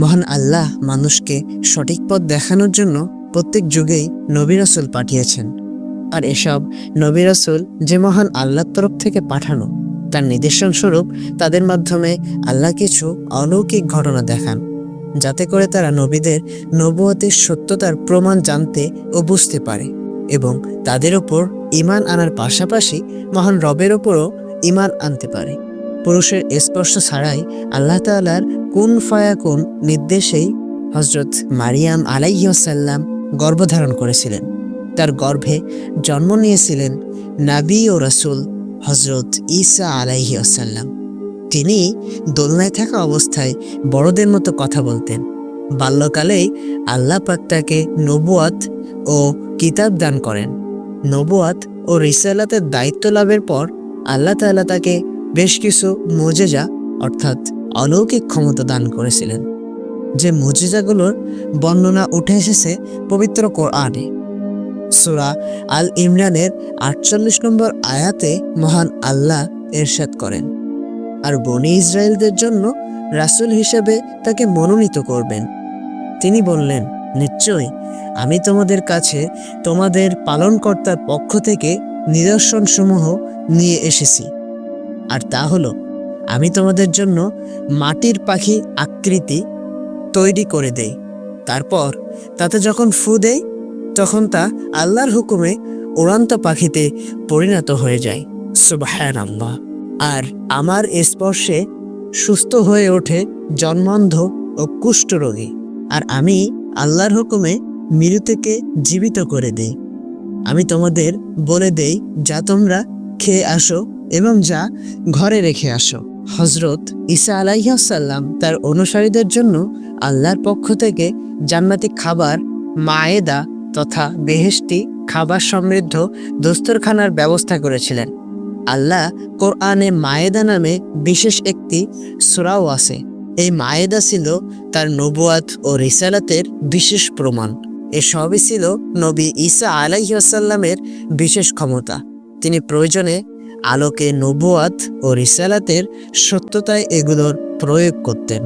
মহান আল্লাহ মানুষকে সঠিক পথ দেখানোর জন্য প্রত্যেক যুগেই নবী রাসূল পাঠিয়েছেন। আর এসব নবী রাসূল যে মহান আল্লাহর তরফ থেকে পাঠানো, তার নিদর্শন স্বরূপ তাদের মাধ্যমে আল্লাহ কিছু অলৌকিক ঘটনা দেখান, যাতে করে তারা নবীদের নবুয়তের সত্যতার প্রমাণ জানতে ও বুঝতে পারে এবং তাদের ওপর ঈমান আনার পাশাপাশি মহান রবের ওপরও ঈমান আনতে পারে। পুরুষের স্পর্শ ছাড়াই আল্লাহ তাআলার কুন ফায়াকুন নির্দেশেই হযরত মারিয়াম আলাইহিসসালাম গর্ভধারণ করেছিলেন। তার গর্ভে জন্ম নিয়েছিলেন নবী ও রাসূল হযরত ঈসা আলাইহিসসালাম। তিনি দোলনায় থাকা অবস্থায় বড়দের মতো কথা বলতেন। বাল্যকালেই আল্লাহ পাক তাকে নবুয়াত ও কিতাব দান করেন। নবুয়াত ও রিসালাতের দায়িত্ব লাভের পর আল্লাহ তাআলা তাকে বেশ কিছু মুজিজা অর্থাৎ অলৌকিক ক্ষমতা দান করেছিলেন, যে মুজিজাগুলোর বর্ণনা উঠে এসেছে পবিত্র কোরআনে। সূরা আল ইমরানের ৪৮ নম্বর আয়াতে মহান আল্লাহ ইরশাদ করেন, আর বনী ইসরায়েলদের জন্য রাসূল হিসেবে তাকে মনোনীত করবেন। তিনি বললেন, নিশ্চয়ই আমি তোমাদের কাছে তোমাদের পালনকর্তার পক্ষ থেকে নিদর্শনসমূহ নিয়ে এসেছি। আর তা হলো, আমি তোমাদের জন্য মাটির পাখি আকৃতি তৈরি করে দেই, তারপর তাতে যখন ফু দেই তখন তা আল্লাহর হুকুমে উড়ন্ত পাখিতে পরিণত হয়ে যায়। সুবহানাল্লাহ। আর আমার স্পর্শে সুস্থ হয়ে ওঠে জন্মান্ধ ও কুষ্ঠরোগী, আর আমি আল্লাহর হুকুমে মৃতকে জীবিত করে দেই। আমি তোমাদের বলে দেই যা তোমরা খেয়ে আসো এবং যা ঘরে রেখে আসো। হযরত ঈসা আলাইহিসসালাম তার অনুসারীদের জন্য আল্লাহর পক্ষ থেকে জান্নাতি খাবার মায়েদা তথা বেহেশতি খাবার সমৃদ্ধ দস্তরখানার ব্যবস্থা করেছিলেন। আল্লাহ কোরআনে মায়েদা নামে বিশেষ একটি সূরাও আছে। এই মায়েদা ছিল তার নবুয়াত ও রিসালাতের বিশেষ প্রমাণ। এসবই ছিল নবী ঈসা আলাইহিসসালামের বিশেষ ক্ষমতা। তিনি প্রয়োজনে আলোকে নবুয়াত ও রিসালাতের সত্যতায় এগুলোর প্রয়োগ করতেন।